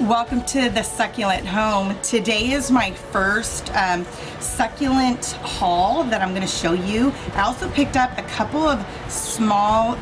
Welcome to the Succulent Home. Today is my first succulent haul that I'm going to show you. I also picked up a couple of small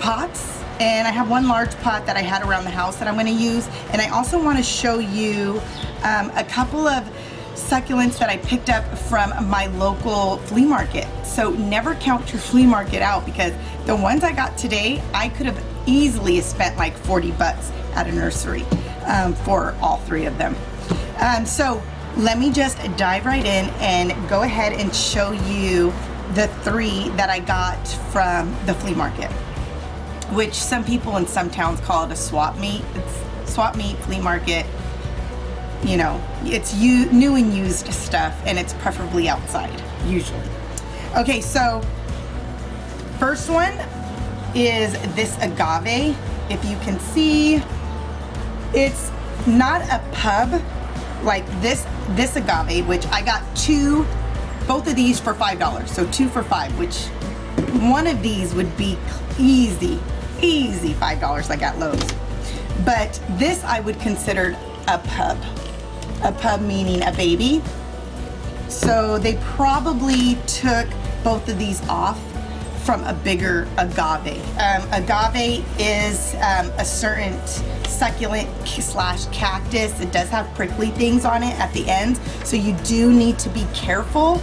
pots, and I have one large pot that I had around the house that I'm going to use. And I also want to show you a couple of succulents that I picked up from my local flea market. So never count your flea market out, because the ones I got today, I could have easily spent like 40 bucks at a nursery for all three of them. So let me just dive right in and go ahead and show you the three that I got from the flea market, which some people in some towns call it a swap meet. It's swap meet, flea market. You know, it's new and used stuff, and it's preferably outside, usually. Okay, so first one is this agave. If you can see, it's not a pub like this agave, which I got both of these for $5. So 2 for $5, which one of these would be easy $5 like at Lowe's. But this I would consider a pub. A pub meaning a baby. So they probably took both of these off from a bigger agave. Agave is a certain succulent / cactus. It does have prickly things on it at the end, so you do need to be careful.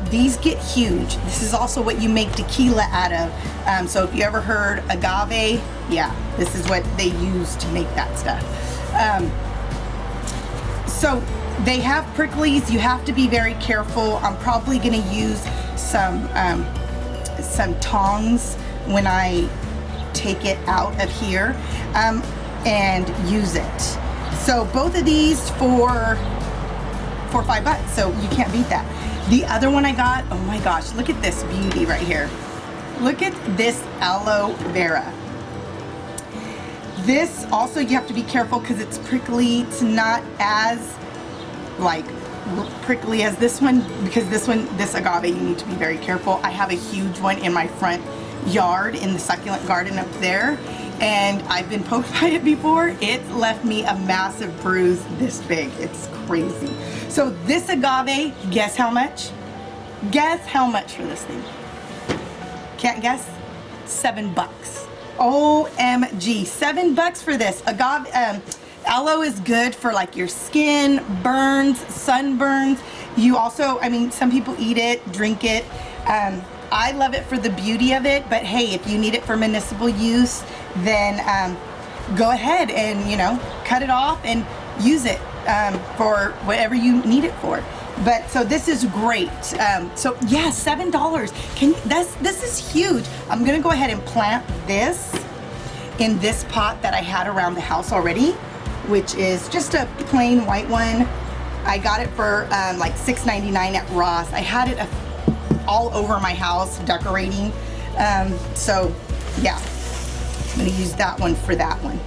These get huge. This is also what you make tequila out of. So if you ever heard agave, yeah, this is what they use to make that stuff. So they have pricklies. You have to be very careful. I'm probably gonna use some tongs when I take it out of here and use it. So both of these for $5, so you can't beat that. The other one I got, oh my gosh, look at this beauty right here. Look at this aloe vera. This also, you have to be careful because it's prickly. It's not as like prickly as this one, because this agave, you need to be very careful. I have a huge one in my front yard in the succulent garden up there, and I've been poked by it before. It left me a massive bruise this big. It's crazy. So this agave, guess how much? Guess how much for this thing? Can't guess? $7. OMG, $7 for this. Agave, aloe is good for like your skin, burns, sunburns. You also, I mean, some people eat it, drink it. I love it for the beauty of it, but hey, if you need it for municipal use, then go ahead and, you know, cut it off and use it for whatever you need it for. But so this is great. So yeah, $7. This is huge. I'm gonna go ahead and plant this in this pot that I had around the house already, which is just a plain white one. I got it for like $6.99 at Ross. I had it all over my house decorating. So yeah, I'm gonna use that one for that one.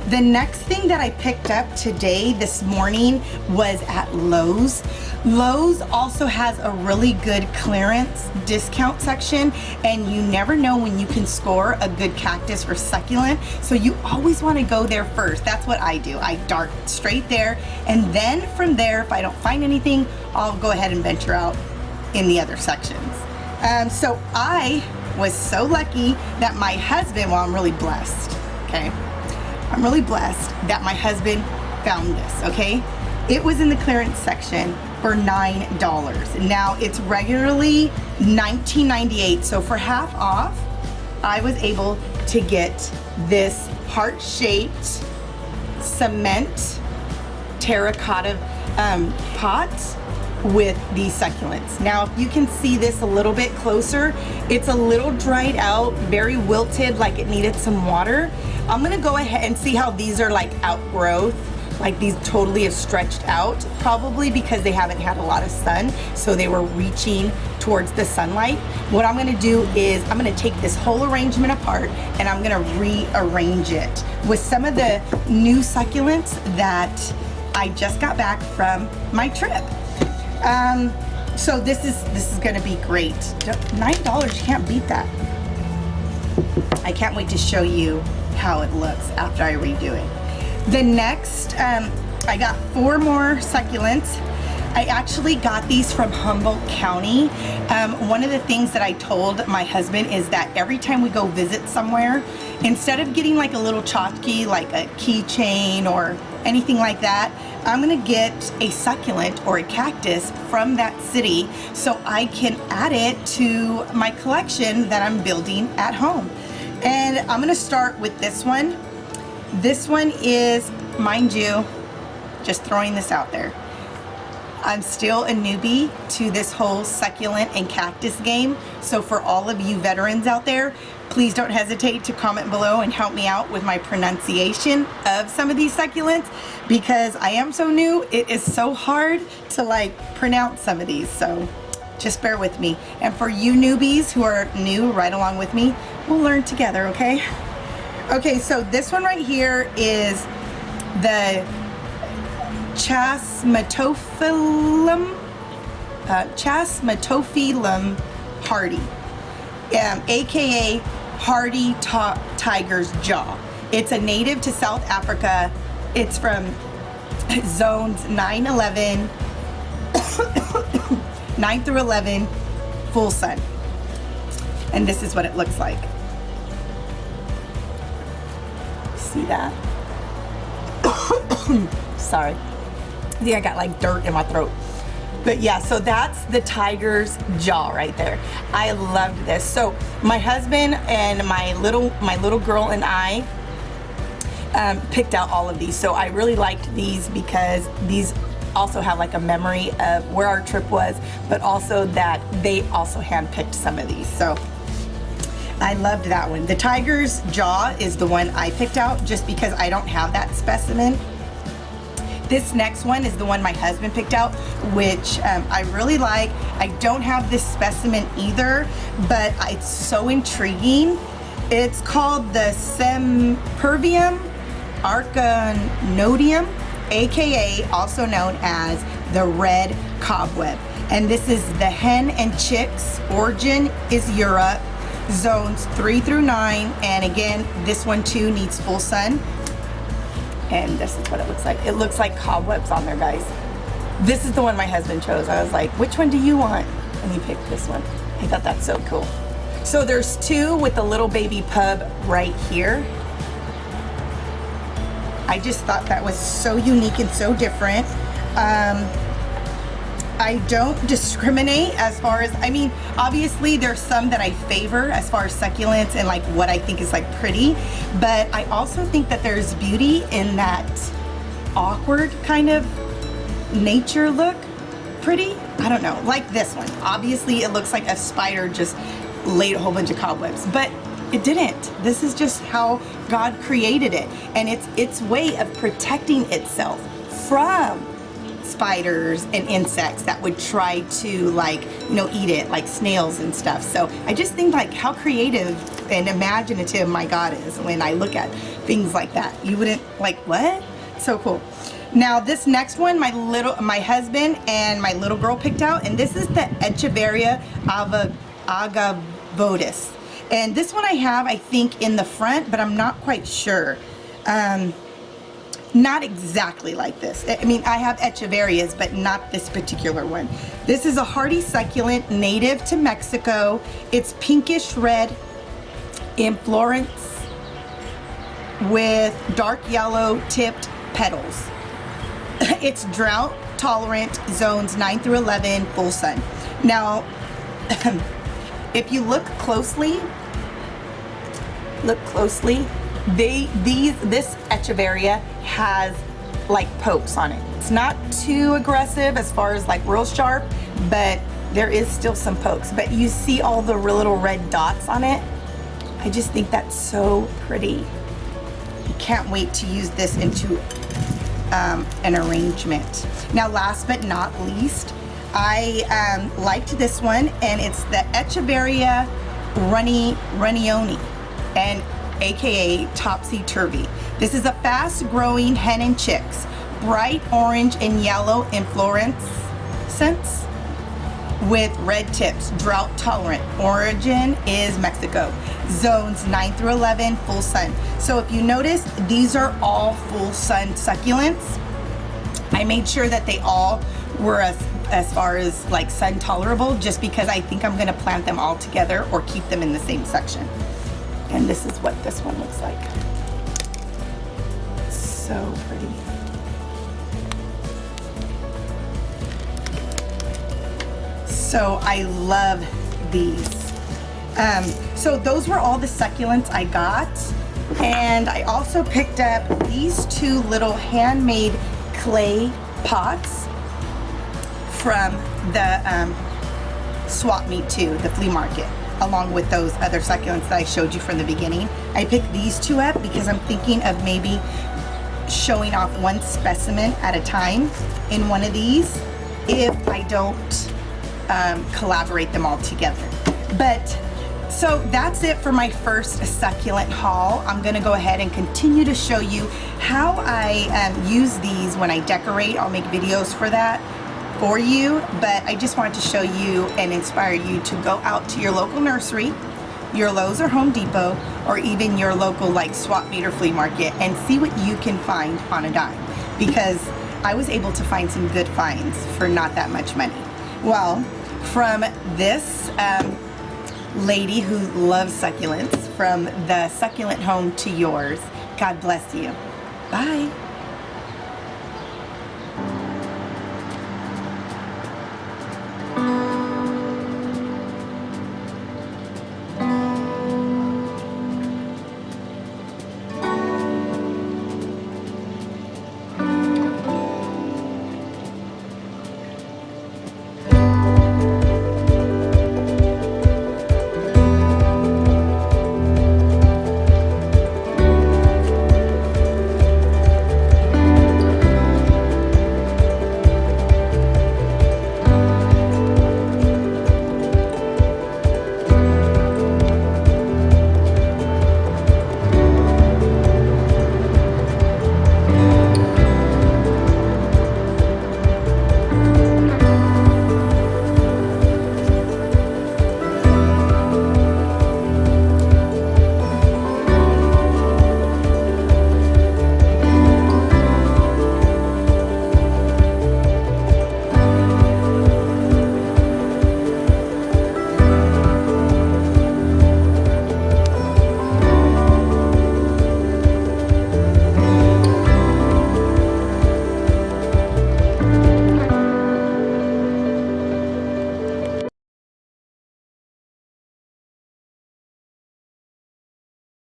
The next thing that I picked up this morning was at Lowe's. Lowe's also has a really good clearance discount section, and you never know when you can score a good cactus or succulent, so you always want to go there first. That's what I do. I dart straight there, and then from there, if I don't find anything, I'll go ahead and venture out in the other sections. So I was so lucky that my husband, well, I'm really blessed, okay? I'm really blessed that my husband found this, okay? It was in the clearance section for $9. Now it's regularly $19.98, so for half off, I was able to get this heart-shaped cement terracotta pot with these succulents. Now, if you can see this a little bit closer, it's a little dried out, very wilted, like it needed some water. I'm gonna go ahead and see how these are like outgrowth, like these totally have stretched out, probably because they haven't had a lot of sun, so they were reaching towards the sunlight. What I'm gonna do is I'm gonna take this whole arrangement apart and I'm gonna rearrange it with some of the new succulents that I just got back from my trip. So this is gonna be great. $9, you can't beat that. I can't wait to show you how it looks after I redo it. The next, I got 4 more succulents. I actually got these from Humboldt County. One of the things that I told my husband is that every time we go visit somewhere, instead of getting like a little tchotchke, like a keychain or anything like that, I'm gonna get a succulent or a cactus from that city so I can add it to my collection that I'm building at home. And I'm gonna start with this one. This one is, mind you, just throwing this out there, I'm still a newbie to this whole succulent and cactus game. So for all of you veterans out there, please don't hesitate to comment below and help me out with my pronunciation of some of these succulents, because I am so new, it is so hard to like pronounce some of these. So just bear with me. And for you newbies who are new right along with me, we'll learn together, okay? Okay, so this one right here is the Chasmatophyllum hardy, aka hardy tiger's jaw. It's a native to South Africa. It's from zones 9 through 11, full sun. And this is what it looks like. See that? Sorry. See, I got like dirt in my throat. But yeah, so that's the tiger's jaw right there. I loved this. So my husband and my little girl and I picked out all of these. So I really liked these because these also have like a memory of where our trip was, but also that they also handpicked some of these. So I loved that one. The tiger's jaw is the one I picked out just because I don't have that specimen. This next one is the one my husband picked out, which I really like. I don't have this specimen either, but it's so intriguing. It's called the Sempervium arcanodium, aka also known as the red cobweb. And this is the hen and chicks. Origin is Europe, zones 3 through 9. And again, this one too needs full sun. And this is what it looks like. It looks like cobwebs on there, guys. This is the one my husband chose. I was like, which one do you want? And he picked this one. I thought that's so cool. So there's 2 with the little baby pub right here. I just thought that was so unique and so different. I don't discriminate as far as, I mean, obviously there's some that I favor as far as succulents and like what I think is like pretty, but I also think that there's beauty in that awkward kind of nature look. Pretty, I don't know, like this one. Obviously it looks like a spider just laid a whole bunch of cobwebs, but it didn't. This is just how God created it, and it's its way of protecting itself from spiders and insects that would try to, like, you know, eat it, like snails and stuff. So I just think like how creative and imaginative my God is when I look at things like that. You wouldn't like, what? So cool. Now this next one, my husband and my little girl picked out, and this is the Echeveria agavotis. And this one I have, I think, in the front, but I'm not quite sure. Not exactly like this. I mean, I have echeverias, but not this particular one. This is a hardy succulent native to Mexico. It's pinkish red in Florence with dark yellow tipped petals. It's drought tolerant, zones 9 through 11, full sun. Now, if you look closely, this echeveria has like pokes on it. It's not too aggressive as far as like real sharp, but there is still some pokes. But you see all the little red dots on it. I just think that's so pretty. Can't wait to use this into an arrangement. Now, last but not least, I liked this one, and it's the Echeveria runnioni, and aka Topsy-turvy. This is a fast-growing hen and chicks, bright orange and yellow in fluorescence. with red tips, drought tolerant. Origin is Mexico. Zones 9 through 11, full sun. So if you notice, these are all full sun succulents. I made sure that they all were as far as like sun tolerable, just because I think I'm gonna plant them all together or keep them in the same section. And this is what this one looks like. So pretty. So I love these. So those were all the succulents I got. And I also picked up these two little handmade clay pots from the swap meet too, the flea market, along with those other succulents that I showed you from the beginning. I picked these two up because I'm thinking of maybe showing off one specimen at a time in one of these if I don't collaborate them all together. But so that's it for my first succulent haul. I'm gonna go ahead and continue to show you how I use these when I decorate. I'll make videos for that for you, but I just wanted to show you and inspire you to go out to your local nursery, your Lowe's or Home Depot, or even your local like swap meet or flea market, and see what you can find on a dime, because I was able to find some good finds for not that much money. Well, from this lady who loves succulents, from the succulent home to yours, God bless you. Bye.